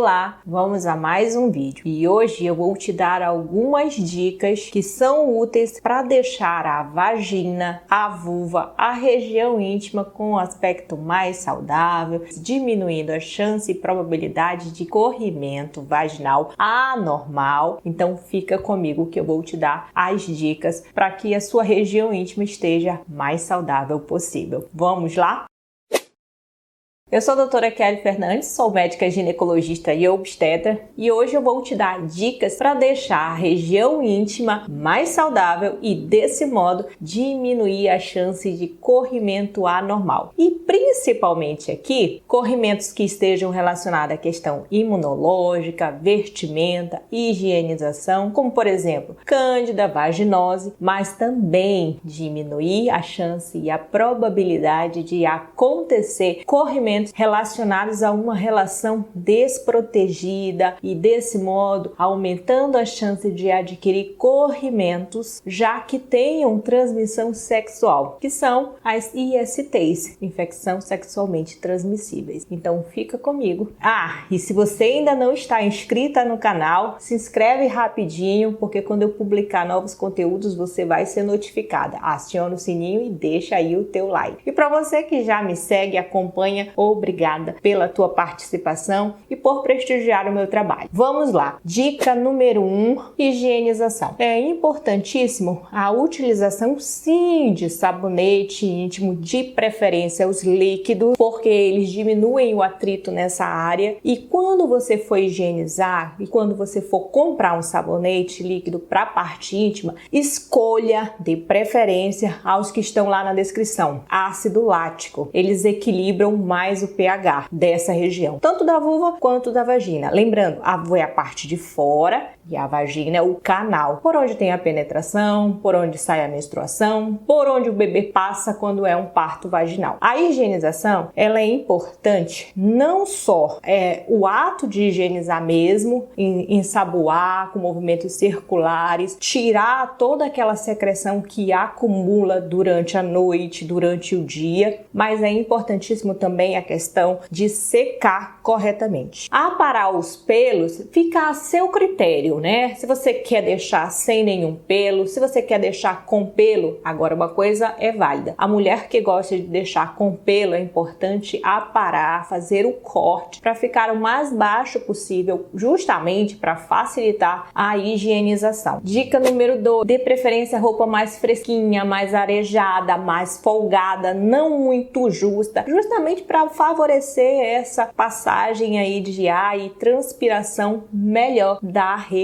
Olá, vamos a mais um vídeo e hoje eu vou te dar algumas dicas que são úteis para deixar a vagina, a vulva, a região íntima com um aspecto mais saudável, diminuindo a chance e probabilidade de corrimento vaginal anormal. Então fica comigo que eu vou te dar as dicas para que a sua região íntima esteja mais saudável possível. Vamos lá? Eu sou a doutora Kelly Fernandes, sou médica ginecologista e obstetra e hoje eu vou te dar dicas para deixar a região íntima mais saudável e desse modo diminuir a chance de corrimento anormal. E principalmente aqui, corrimentos que estejam relacionados à questão imunológica, vestimenta, higienização, como por exemplo, cândida, vaginose, mas também diminuir a chance e a probabilidade de acontecer corrimento relacionados a uma relação desprotegida e desse modo aumentando a chance de adquirir corrimentos já que tenham transmissão sexual, que são as ISTs, infecção sexualmente transmissíveis. Então fica comigo. E se você ainda não está inscrita no canal, se inscreve rapidinho, porque quando eu publicar novos conteúdos você vai ser notificada. Aciona o sininho e deixa aí o teu like. E para você que já me segue e acompanha, obrigada pela tua participação e por prestigiar o meu trabalho. Vamos lá. Dica número 1, higienização. É importantíssimo a utilização sim de sabonete íntimo, de preferência os líquidos, porque eles diminuem o atrito nessa área. E quando você for higienizar e quando você for comprar um sabonete líquido para a parte íntima, escolha de preferência aos que estão lá na descrição. Ácido lático. Eles equilibram mais o pH dessa região, tanto da vulva quanto da vagina. Lembrando, a vulva é a parte de fora e a vagina é o canal, por onde tem a penetração, por onde sai a menstruação, por onde o bebê passa quando é um parto vaginal. A higienização, ela é importante não só o ato de higienizar mesmo, ensaboar com movimentos circulares, tirar toda aquela secreção que acumula durante a noite, durante o dia, mas é importantíssimo também a questão de secar corretamente. Aparar os pelos fica a seu critério, né? Se você quer deixar sem nenhum pelo, se você quer deixar com pelo, agora uma coisa é válida. A mulher que gosta de deixar com pelo, é importante aparar, fazer o corte para ficar o mais baixo possível, justamente para facilitar a higienização. Dica número 2, de preferência roupa mais fresquinha, mais arejada, mais folgada, não muito justa, justamente para favorecer essa passagem aí de ar e transpiração melhor da região.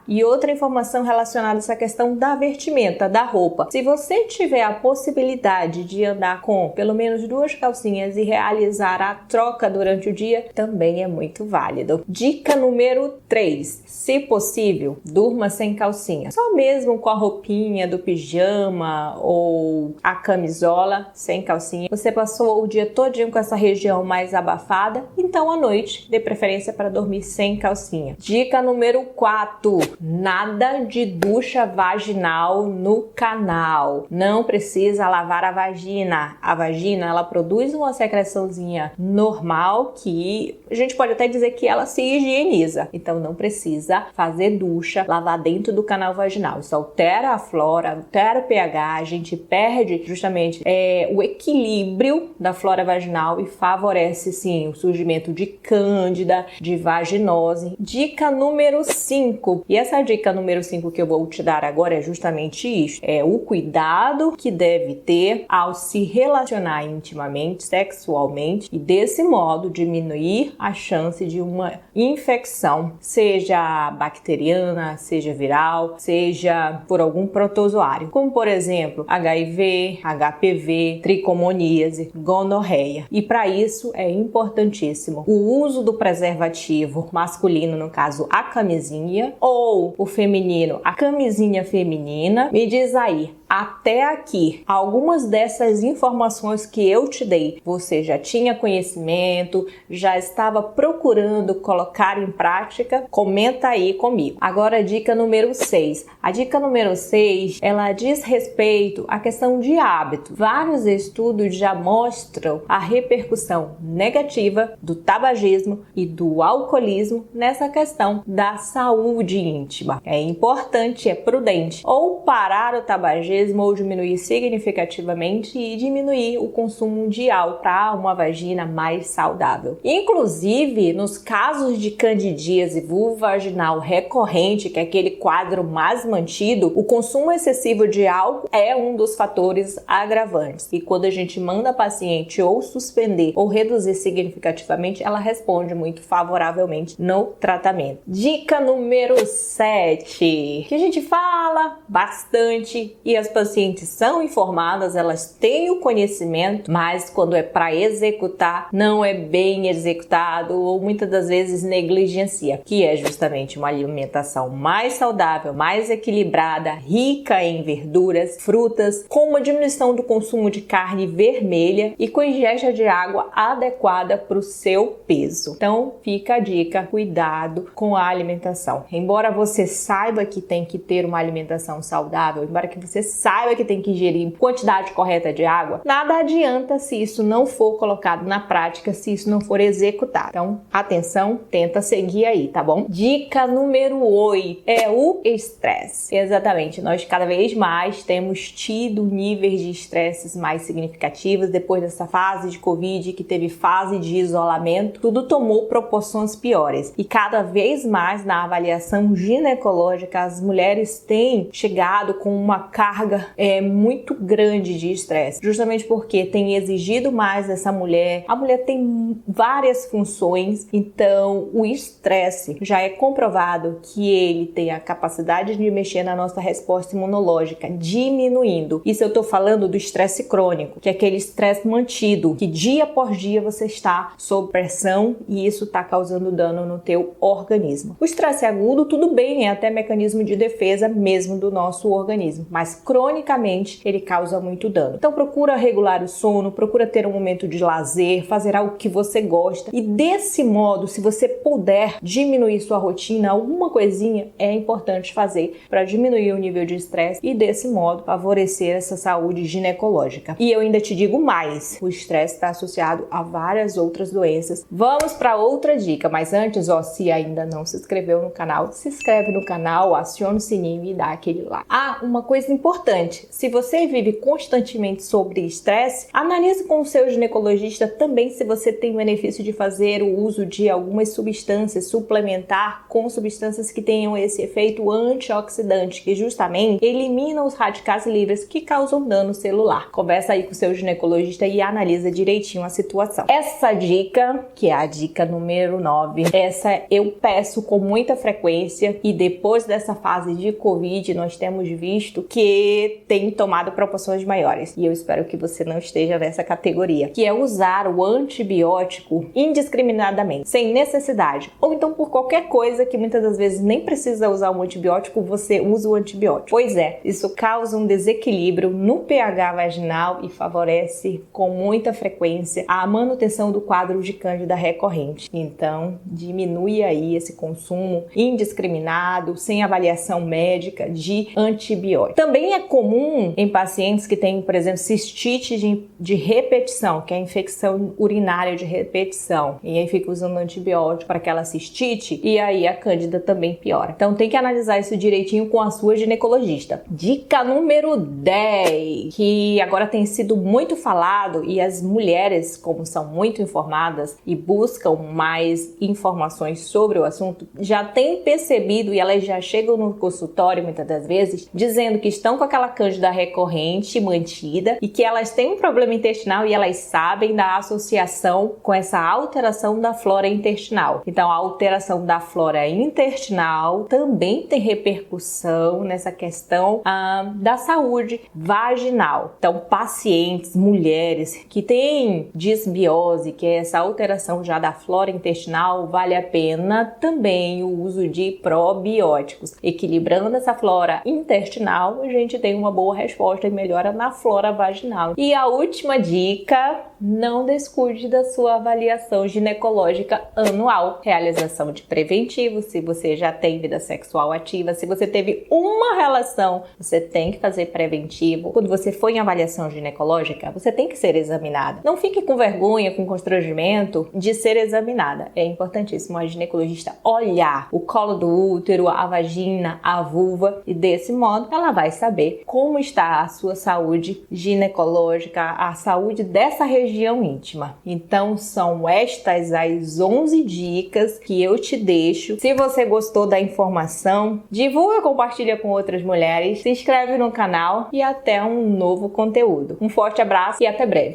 E outra informação relacionada a essa questão da vestimenta, da roupa. Se você tiver a possibilidade de andar com pelo menos 2 calcinhas e realizar a troca durante o dia, também é muito válido. Dica número 3, se possível, durma sem calcinha. Só mesmo com a roupinha do pijama ou a camisola sem calcinha. Você passou o dia todinho com essa região mais abafada, então à noite, dê preferência para dormir sem calcinha. Dica número 4, nada de ducha vaginal no canal. Não precisa lavar a vagina. A vagina, ela produz uma secreçãozinha normal que a gente pode até dizer que ela se higieniza. Então não precisa fazer ducha, lavar dentro do canal vaginal. Isso altera a flora, altera o pH, a gente perde justamente o equilíbrio da flora vaginal e favorece sim o surgimento de cândida, de vaginose. Dica número 5, e essa dica número 5 que eu vou te dar agora é justamente isso, é o cuidado que deve ter ao se relacionar intimamente, sexualmente, e desse modo diminuir a chance de uma infecção, seja bacteriana, seja viral, seja por algum protozoário, como por exemplo HIV, HPV, tricomoníase, gonorreia. E para isso é importantíssimo o uso do preservativo masculino, no caso a camisinha, ou o feminino, a camisinha feminina. Me diz aí, até aqui, algumas dessas informações que eu te dei, você já tinha conhecimento, já estava procurando colocar em prática? Comenta aí comigo. Agora a dica número 6. A dica número 6, ela diz respeito à questão de hábito. Vários estudos já mostram a repercussão negativa do tabagismo e do alcoolismo nessa questão da saúde íntima. É importante, é prudente ou parar o tabagismo ou diminuir significativamente e diminuir o consumo de álcool para uma vagina mais saudável. Inclusive, nos casos de candidíase vulvovaginal recorrente, que é aquele quadro mais mantido, o consumo excessivo de álcool é um dos fatores agravantes. E quando a gente manda a paciente ou suspender ou reduzir significativamente, ela responde muito favoravelmente no tratamento. Dica número 7, que a gente fala bastante e as pacientes são informadas, elas têm o conhecimento, mas quando é para executar, não é bem executado ou muitas das vezes negligencia, que é justamente uma alimentação mais saudável, mais equilibrada, rica em verduras, frutas, com uma diminuição do consumo de carne vermelha e com ingesta de água adequada para o seu peso. Então fica a dica, cuidado com a alimentação. Embora você saiba que tem que ter uma alimentação saudável, embora que você saiba que tem que ingerir quantidade correta de água, nada adianta se isso não for colocado na prática, se isso não for executado. Então, atenção, tenta seguir aí, tá bom? Dica número 8 é o estresse. Exatamente, nós cada vez mais temos tido níveis de estresses mais significativos depois dessa fase de Covid, que teve fase de isolamento, tudo tomou proporções piores. E cada vez mais na avaliação ginecológica, as mulheres têm chegado com uma carga muito grande de estresse, justamente porque tem exigido mais dessa mulher. A mulher tem várias funções, então o estresse já é comprovado que ele tem a capacidade de mexer na nossa resposta imunológica, diminuindo. Isso eu tô falando do estresse crônico, que é aquele estresse mantido, que dia após dia você está sob pressão e isso está causando dano no teu organismo. O estresse agudo, tudo bem, é até mecanismo de defesa mesmo do nosso organismo, mas cronicamente ele causa muito dano. Então procura regular o sono, procura ter um momento de lazer, fazer algo que você gosta e desse modo, se você puder diminuir sua rotina, alguma coisinha é importante fazer para diminuir o nível de estresse e desse modo favorecer essa saúde ginecológica. E eu ainda te digo mais, o estresse está associado a várias outras doenças. Vamos para outra dica, mas antes, se ainda não se inscreveu no canal, se inscreve no canal, aciona o sininho e dá aquele like. Uma coisa importante, se você vive constantemente sobre estresse, analise com o seu ginecologista também se você tem o benefício de fazer o uso de algumas substâncias, suplementar com substâncias que tenham esse efeito antioxidante, que justamente eliminam os radicais livres que causam dano celular. Conversa aí com o seu ginecologista e analisa direitinho a situação. Essa dica, que é a dica número 9, essa eu peço com muita frequência e depois dessa fase de Covid nós temos visto que tem tomado proporções maiores e eu espero que você não esteja nessa categoria, que é usar o antibiótico indiscriminadamente, sem necessidade, ou então por qualquer coisa que muitas das vezes nem precisa usar um antibiótico, você usa o antibiótico. Pois é, isso causa um desequilíbrio no pH vaginal e favorece com muita frequência a manutenção do quadro de cândida recorrente. Então, diminui aí esse consumo indiscriminado, sem avaliação médica de antibiótico. Também é comum em pacientes que têm, por exemplo, cistite de repetição, que é a infecção urinária de repetição, e aí fica usando antibiótico para aquela cistite e aí a cândida também piora. Então tem que analisar isso direitinho com a sua ginecologista. Dica número 10, que agora tem sido muito falado e as mulheres, como são muito informadas e buscam mais informações sobre o assunto, já têm percebido e elas já chegam no consultório muitas das vezes dizendo que estão com aquela cândida recorrente mantida e que elas têm um problema intestinal e elas sabem da associação com essa alteração da flora intestinal. Então a alteração da flora intestinal também tem repercussão nessa questão da saúde vaginal. Então pacientes, mulheres que têm disbiose, que é essa alteração já da flora intestinal, vale a pena também o uso de probióticos. Equilibrando essa flora intestinal, a gente tem uma boa resposta e melhora na flora vaginal. E a última dica, não descuide da sua avaliação ginecológica anual. Realização de preventivo, se você já tem vida sexual ativa, se você teve uma relação, você tem que fazer preventivo. Quando você for em avaliação ginecológica, você tem que ser examinada. Não fique com vergonha, com constrangimento de ser examinada. É importantíssimo a ginecologista olhar o colo do útero, a vagina, a vulva e desse modo ela vai saber como está a sua saúde ginecológica, a saúde dessa região íntima. Então são estas as 11 dicas que eu te deixo. Se você gostou da informação, divulga, compartilha com outras mulheres, se inscreve no canal e até um novo conteúdo. Um forte abraço e até breve!